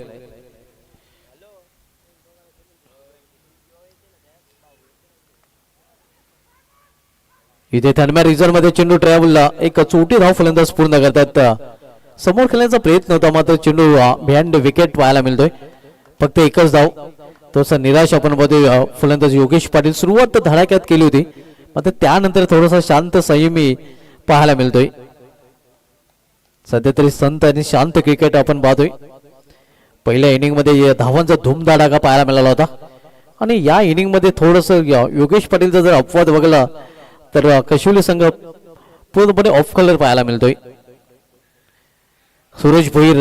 इथे थर्मॅ रिझर्व मध्ये चेंडू ट्रॅव्हलला एक चोटी धाव फलंदाज पूर्ण करतात. समोर खेळण्याचा प्रयत्न होता मात्र चेंडू बिहाइंड विकेट पाहायला मिळतोय. फक्त एकच धाव. तोच निराश आपण बघतोय. फलंदाज योगेश पाटील सुरुवात धडाक्यात केली होती मात्र त्यानंतर थोडासा शांत संयमी पाहायला मिळतोय. सध्या तरी संत आणि शांत क्रिकेट आपण पाहतोय. पहिल्या इनिंग मध्ये धावांचा धूमधडाका पाहायला मिळाला होता आणि या इनिंग मध्ये थोडस योगेश पाटीलचा जर अपवाद बघला तर कशिवली संघ पूर्णपणे ऑफ कलर पाहायला मिळतोय. सूरज भोईर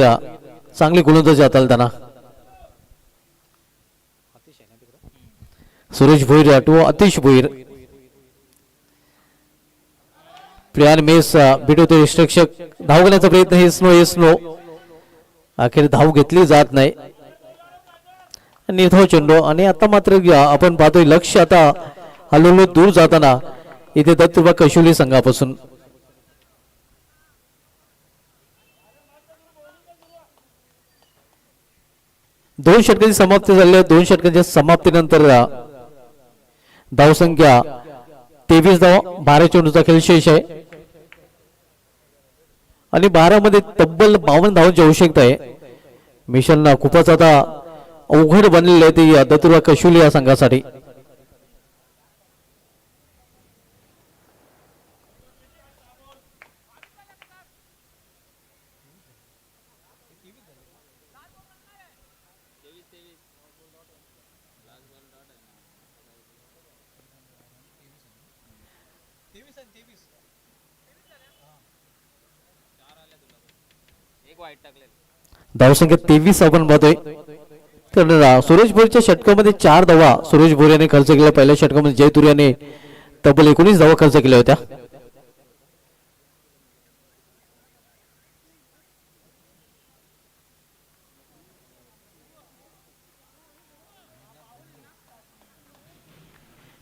चांगली गोलंदाजी हाताळताना. सूरज भोईर टू अतिश भोईर. प्रियान मेस भेटवतो रिस्ट्रिक्शक. धाव घेण्याचा प्रयत्न हे स्नो अखेर धाव घेतली जात नाही. निर्धाव चेंडू आणि आता मात्र आपण पाहतोय लक्ष आता हळूहळू दूर जाताना इथे दत्तुबा कशुली संघापासून दोन षटकांची समाप्ती झाली आहे. दोन षटकांच्या समाप्तीनंतर धावसंख्या 23 धावा. 12 चेंडूचा खेळ शेष आहे आणि 12 मध्ये तब्बल 52 धावांची आवश्यकता आहे. मिशन खूपच आता अवघड बनलेले आहे ती दत्तुबा कशुली या संघासाठी. धावसंख्या 23 आपण पाहतोय. तर सुरेश भोरेच्या षटकामध्ये 4 धावा सुरेश भोरे याने खर्च केल्या. पहिल्या षटकामध्ये जय तुरे याने तब्बल 19 धावा खर्च केल्या होत्या.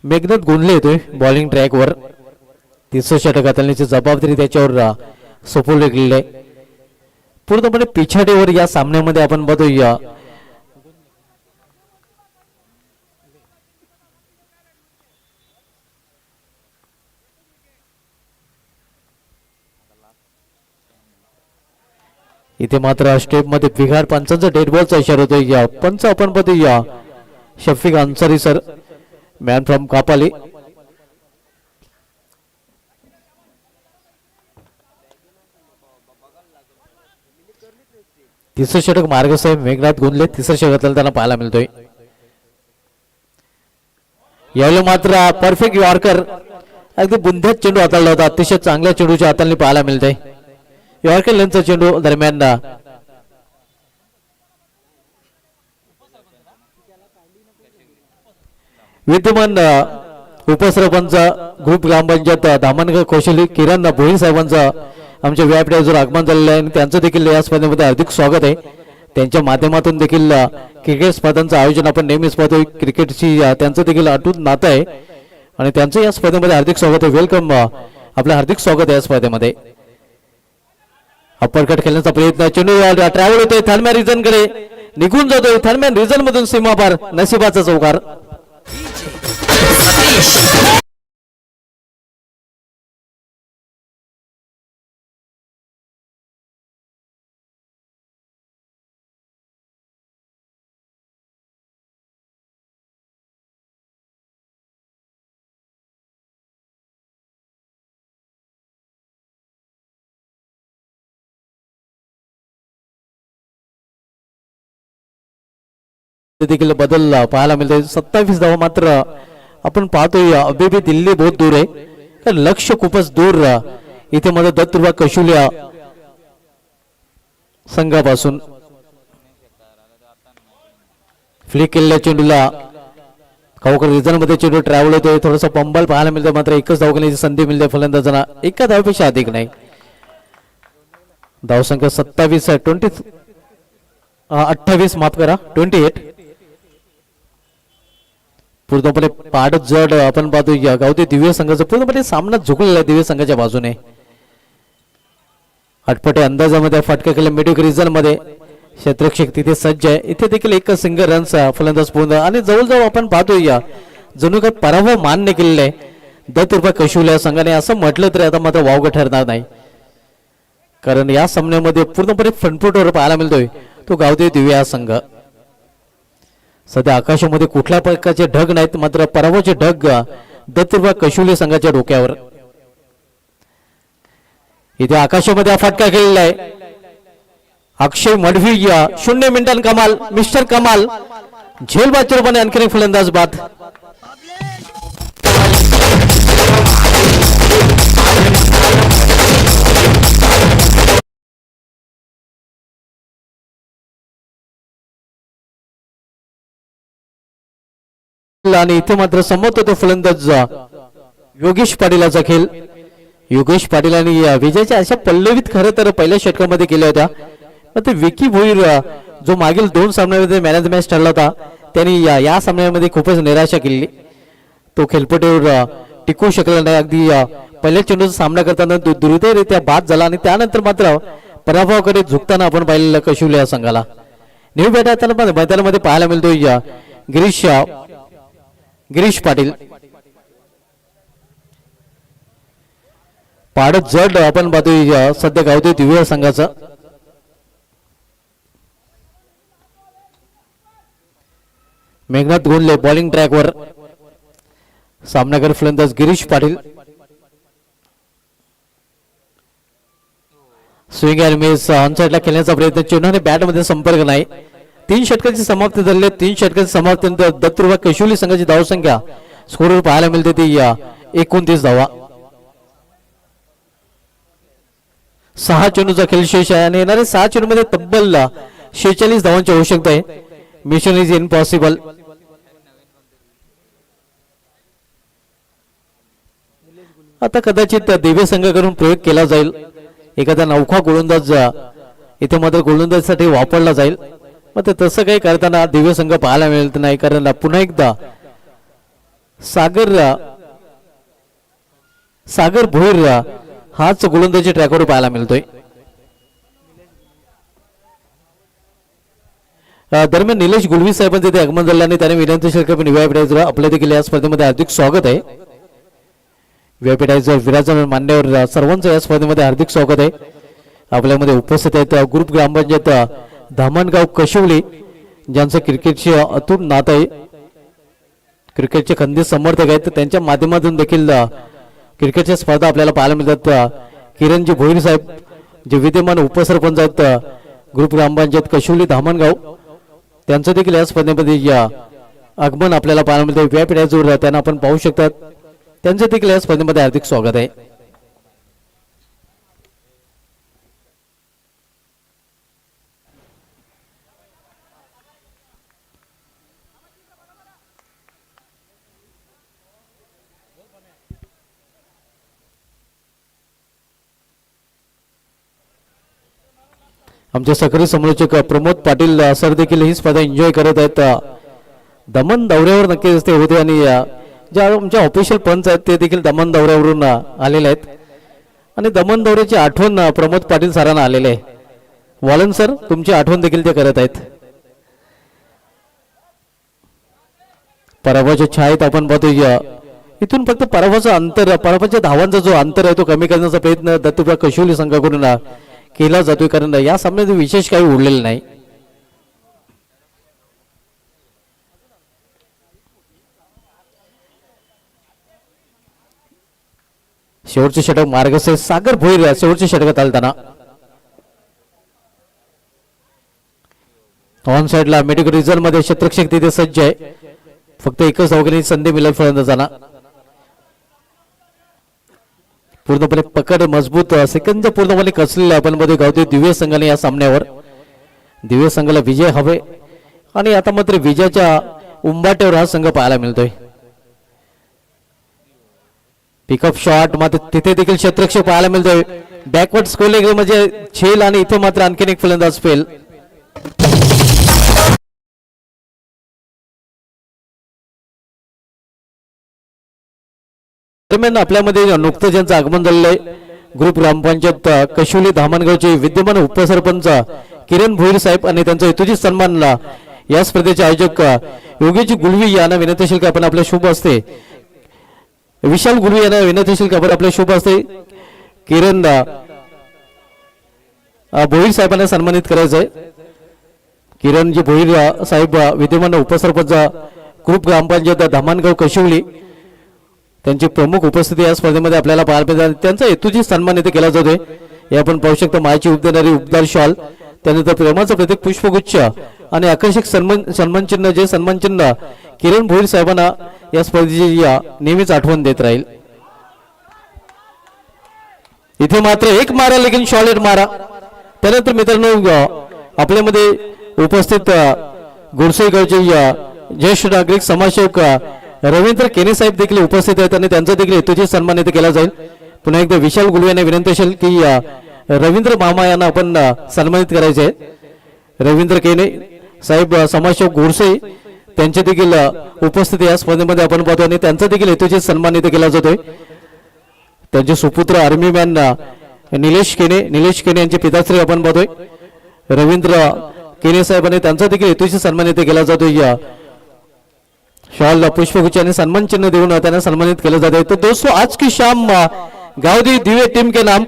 मेघनाथ गुंडले येतोय बॉलिंग ट्रॅकवर. तिसरं षटक हाताळण्याची जबाबदारी त्याच्यावर सोपवली गेलेली आहे. पूर्णपणे पिछाडीवर या सामन्यामध्ये आपण बघूया इथे मात्र स्टेप मध्ये बिघाड पंचांचा डेड बॉलचा इशारा होतोय. या पंच आपण बघूया Shafiq Ansari sir, man from Kapali. तिसरं षटक मार्गसाहेब मेघनाथ गुंडले तिसरं षटकात त्यांना पाहायला मिळतोय. यावेळी मात्र परफेक्ट यॉर्कर अगदी बुंध्यात चेंडू हाताळला होता. अतिशय चांगल्या चेंडूची हाताळणी पाहायला मिळते. यॉर्कर लेनचा चेंडू दरम्यान विद्यमान उपसरपंच ग्रुप ग्रामपंचायत दामनगाव कौशली किरण भोईर साहेबांचा आमच्या व्यापड्यावर आगमन झालेलं आहे आणि त्यांचं देखील या स्पर्धेमध्ये हार्दिक स्वागत आहे. त्यांच्या माध्यमातून देखील क्रिकेट स्पर्धांचं आयोजन आपण नेहमीच पाहतो. क्रिकेटची त्यांचं देखील अटूट नातं आहे आणि त्यांचं या स्पर्धेमध्ये हार्दिक स्वागत आहे. वेलकम, आपलं हार्दिक स्वागत आहे या स्पर्धेमध्ये. अपरकट खेळण्याचा प्रयत्न, चेंडू ट्रॅव्हल होतोय थर्मॅन रिजन कडे, निघून जातोय थर्मॅन रिजन मधून सीमापार, नशिबाचा चौकार. देखील बदल पाहायला मिळते. 27 धावा मात्र आपण पाहतोय. अबेबी दिल्ली बहुत दूर आहे, तर लक्ष खूपच दूर इथे मध्ये दत्तुबा कशुलिया संघापासून. फ्लिक केलेल्या चेंडूला खाऊकर रिझन मध्ये चेंडू ट्रॅव्हल होतोय. थोडासा पंबल पाहायला मिळतो, मात्र एकच धाव घेण्याची संधी मिळते फलंदाजांना, एका धावेपेक्षा अधिक नाही. धावसंख्या 28 माफ करा 28. पूर्णपणे पाड जड आपण पाहतो या गावते दिव्य संघाचा पूर्णपणे सामना झुकलेला दिव्य संघाच्या बाजूने. अटपटे अंदाजामध्ये फटका केला मिडिक रिझन मध्ये, क्षेत्ररक्षक तिथे सज्ज आहे. इथे देखील एक सिंगल रनचा फलंदाज पूर्ण आणि जवळजवळ आपण पाहतोय या जणू काही पराभव मान्य केलेला आहे दत्तुबा कशुलिया संघाने. असं म्हटलं तरी आता मात्र वावगं ठरणार नाही, कारण या सामन्यामध्ये पूर्णपणे फ्रंटफुटवर पाहायला मिळतोय तो गावदेव दिव्य हा संघ. सध्या आकाशामध्ये कुठल्या प्रकारचे ढग नाहीत, मात्र पराभवाचे ढग दत्तुबा कशुलिया संघाच्या डोक्यावर. इथे आकाशामध्ये हा फटका केलेला आहे. अक्षय मडवी 0 मिनिटां कमाल, मिस्टर कमाल झेलबादपणे आणखी एक फलंदाज बाद. आणि इथे मात्र संमत होतो फलंदाज योगेश पाटीलाचा खेळ. योगेश पाटील आणि विजयाच्या अशा पल्लवीत खरं तर पहिल्या षटकामध्ये केल्या होत्या. ते विकी भोईर जो मागील 2 सामन्यामध्ये मॅन ऑफ द मॅच ठरला होता, त्यांनी या सामन्यामध्ये खूपच निराशा केली. तो खेळपट्टीवर टिकू शकला नाही. अगदी पहिल्या चेंडूचा सामना करताना दुर्दैवरित्या बाद झाला आणि त्यानंतर मात्र पराभवाकडे झुकताना आपण पाहिलेलं कशिवली या संघाला. न्यू मैदानामध्ये पाहायला मिळतो गिरीश पाटील. पाडत जड आपण पाहतोय सध्या गावतोय दिव्य संघाचा. मेघनाथ गोंडले बॉलिंग ट्रॅकवर, सामनाकर फलंदाज Girish Patil. Swing and miss ऑनसाइडला खेळण्याचा प्रयत्न, चेंडूने बॅटमध्ये संपर्क नाही. 3 षटकांची समाप्ती झाली. 3 षटकांची समाप्तीनंतर दत्तुर्बा कशिवली संघाची धावसंख्या स्कोरवर पाहायला मिळते ती 29 धावा. 6 चेंडूचा खेळ शेष आहे आणि येणारे 6 चेंडूमध्ये तब्बल 46 धावांची आवश्यकता आहे. Mission is impossible. आता कदाचित दिव्य संघाकडून प्रयोग केला जाईल. एखादा नौखा गोलंदाज इथे मात्र गोलंदाजीसाठी वापरला जाईल. मात्र तसं काही करताना दिव्य संघ पाहायला मिळत नाही, कारण पुन्हा एकदा सागर भोईर हाच गोलंदाजी ट्रॅकवर पाहायला मिळतोय. दरम्यान निलेश गुलवी साहेबांचे ते आगमन झाल्याने त्याने विनंती शिल्पी आपल्या देखील या स्पर्धेमध्ये हार्दिक स्वागत आहे. व्यापीठायचं विराजमान मान्यवर सर्वांचं या स्पर्धेमध्ये हार्दिक स्वागत आहे. आपल्यामध्ये उपस्थित आहेत ग्रुप ग्रामपंचायत धामणगाव कशिवली, ज्यांचं क्रिकेटशी अतूट नातं आहे. क्रिकेटचे खंदे समर्थक आहेत. त्यांच्या माध्यमातून देखील क्रिकेटच्या स्पर्धा आपल्याला पाहायला मिळतात. किरणजी भोईर साहेब जे विद्यमान उपसरपंच आहेत ग्रुप ग्रामपंचायत कशिवली धामणगाव, त्यांचं देखील या स्पर्धेमध्ये आगमन आपल्याला पाहायला मिळतं. व्यापीठायचं त्यांना आपण पाहू शकतात. त्यांचे देखील या स्पर्धेमध्ये हार्दिक स्वागत आहे. आमचे सक्रिय समालोचक प्रमोद पाटील सर देखील ही स्पर्धा एन्जॉय करत आहेत. दमन दौऱ्यावर नक्कीच ते होते आणि ज्या आमच्या ऑफिशियल पंच आहेत ते देखील दमन दौऱ्यावरून आलेले आहेत आणि दमन दौऱ्याची आठवण प्रमोद पाटील सरांना आलेले आहे. वालन सर तुमची आठवण देखील ते करत आहेत. पराभवाच्या छायेत आपण पाहतोय इथून फक्त पराभवाच्या धावांचा जो अंतर आहे तो कमी करण्याचा प्रयत्न दत्तुर्बा कशिवली संघाकडून केला जातोय, कारण या सामन्यात विशेष काही उरलेलं नाही. शेवटचे षटक मार्गस्थ सागर भोईर शेवटच्या षटकात आलताना ऑन साइडला मेडिकल रिझल्ट मध्ये क्षेत्रक्षक तिथे सज्ज आहे. फक्त एकच धावगणी संधी मिळेल फलंदाजांना. पूर्णपणे पकड मजबूत सेकंद पूर्णपणे कसलेले आपण मध्ये गावते दिव्य संघाने या सामन्यावर. दिव्य संघाला विजय हवे आणि आता मात्र विजयाच्या उंबाट्यावर हा संघ पाहायला मिळतोय. पिकअप शॉट मात्र तिथे देखील क्षेत्रक्षक पाहायला मिळतोय. बॅकवर्ड स्कोलिंग म्हणजे झेल आणि इथे मात्र आणखीन एक फलंदाज फेल. दरम्यान आपल्यामध्ये नुकतंच ज्यांचं आगमन झालेलं आहे ग्रुप ग्रामपंचायत कशिवली धामणगावचे विद्यमान उपसरपंच किरण भोईर साहेब आणि त्यांचा हेतुची सन्मानला या स्पर्धेचे आयोजक योगेश गुलवी यांना विनंती आपण आपल्या शुभ असते विशाल गुलवी यांना विनंती आपण आपल्या शुभ असते किरण भोईर साहेबांना सन्मानित करायचं आहे. किरणजी भोईर साहेब विद्यमान उपसरपंच ग्रुप ग्रामपंचायत धामणगाव कशिवली, त्यांची प्रमुख उपस्थिती या स्पर्धेमध्ये आपल्याला पाहायला मिळते. त्यांचा हेतूची सन्मान इथे केला जातोय. हे आपण पाहू शकता. मायाची उब देणारी उबदार शॉल, त्यानंतर प्रेमाचं प्रत्येक पुष्पगुच्छ आणि आकर्षक सन्मान चिन्ह, जे सन्मान चिन्ह किरण भोईर साहेबांना या स्पर्धेची नेहमीच आठवण देत राहील. इथे मात्र एक मारा लेकिन शॉलेट मारा. त्यानंतर मित्रांनो आपल्यामध्ये उपस्थित गुरसेगावचे ज्येष्ठ नागरिक समाजसेवक रवींद्र केने साहेब देखील उपस्थित आहेत आणि त्यांचा देखील हेतूची सन्मान इथे केला जाईल. पुन्हा एकदा विशाल गुलवे यांना विनंती असेल की रवींद्र मामा यांना आपण सन्मानित करायचे आहे. रवींद्र केने साहेब समाजसेवक गोरसे त्यांची देखील उपस्थिती या स्पर्धेमध्ये आपण पाहतो आणि त्यांचा देखील यथोचित सन्मान इथे केला जातोय. त्यांचे सुपुत्र आर्मी मॅन निलेश केने यांचे पिताश्री आपण पाहतोय. रवींद्र केने साहेब आणि त्यांचा देखील यथोचित सन्मान इथे केला जातोय. शॉल पुष्पगुच्छ आणि सन्मान चिन्ह देऊन त्यांना सन्मानित केलं जात आहे. तो दोस्तों आज की शाम गावदेवी दिवे टीम के नाम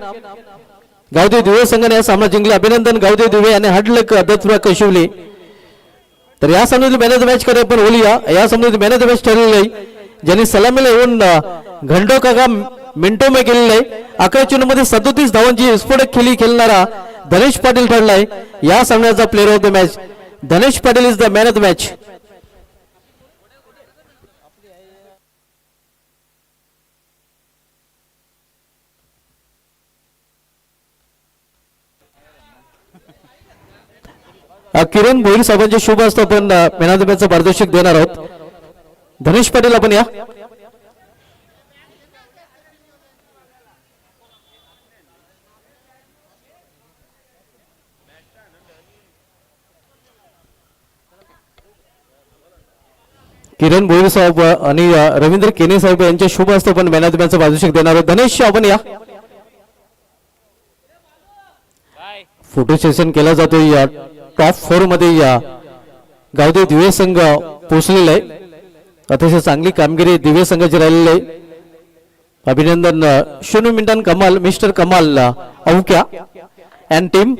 गावदेवी दिवे संघ ने सामना जिंकला. अभिनंदन गावदेवी दिवे आणि हार्ड लक दत्तप्रिया कशिवली. तर या सामन्यात मॅन ऑफ द मॅच कडे पण बोलूया. या सामन्यात मॅन ऑफ द मॅच ठरलेलं आहे ज्यांनी सलामीला येऊन घंटो काका मिनिटो में केलेलं आहे. 11 चेंडूमध्ये 37 धावांची विस्फोटक खेळी खेळणारा धनेश पाटील ठरलाय या सामन्याचा player of the match. Dhanesh Patil is the man of the match. Kiran Bhoir साहेबांचे शुभ हस्ते आपण मॅन ऑफ द मॅचचं पारितोषिक देणार आहोत. धनेश पाटील आपण या. किरण भोईर साहेब आणि रवींद्र केने साहेब यांच्या शुभ हस्ते आपण मॅन ऑफ द मॅचचं पारितोषिक देणार आहोत. धनेश आपण या. फोटो सेशन केला जातोय. टॉप 4 मध्ये या गावदेवी दिवे संघ पोहोचलेला आहे. अतिशय चांगली कामगिरी दिवे संघाची राहिलेली आहे. अभिनंदन 0 मिनिटां कमाल मिस्टर कमाल औक्या and team.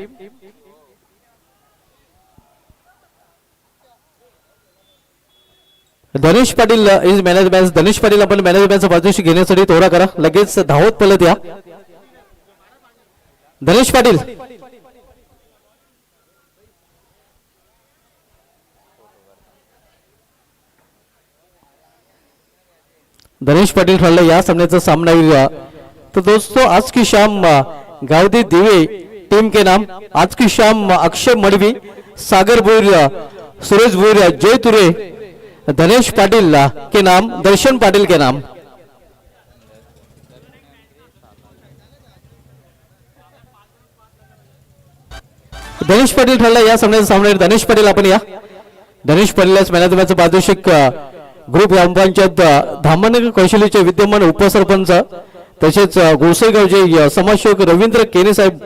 Dhanesh Patil is man of the match. Dhanesh Patil आपण मॅन ऑफ द मॅचचा पारितोषिक घेण्यासाठी तोडा करा. लगेच धावत पळत या. धनेश पाटील धनेश पाटिल ठरला या सामन्याचा सामना होगा. तो दोस्तों आज की शाम गावदेवी दिवे टीम के नाम आज की शाम अक्षय मडवी, सागर भोईर, सुरेश भोईर, जय तुरे, धनेश पाटिल के नाम, दर्शन पाटिल के नाम. धनेश पाटिल ठरला या सामन्याचा सामना. धनेश पाटिल आपण या. धनेश पाटिल मॅन ऑफ द मॅचचं पारितोषिक ग्रुप ग्रामपंचायत धामनगर कौशलीचे विद्यमान उपसरपंच तसेच गोसेगावचे समाजसेवक रवींद्र केने साहेब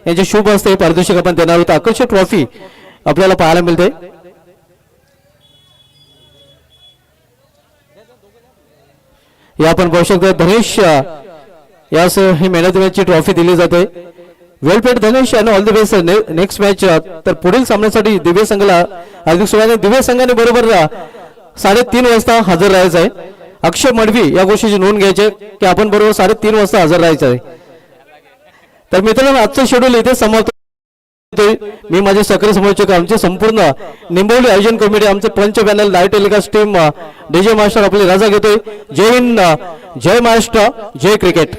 यांच्या शुभ हस्ते पारितोषिक आपण देणार आहोत. आकर्षक ट्रॉफी आपल्याला पाहायला मिळते. या आपण पाहू शकतो धनेश यास he man of the मॅचची trophy दिली जाते. वेल प्लेड धनेश आणि all the best next match. तर पुढील सामन्यासाठी दिव्य संघाला हार्दिक शुभेच्छा. दिव्य संघाने बरोबर 3:30 वाजता हजर राहायचं आहे. अक्षय मडवी या गोष्टीची नोंद घ्यायची की आपण बरोबर 3:30 वाजता हजर राहायचं आहे. तर मित्रांनो आजचं शेड्यूल इथे समाप्त होतोय. मी माझे सक्रिय समोरचे आमचे संपूर्ण निंबवली आयोजन कमिटी, आमचे पंच panel, live telecast team, DJ master आपली रजा घेतोय. जय हिंद, जय महाराष्ट्र, जय क्रिकेट.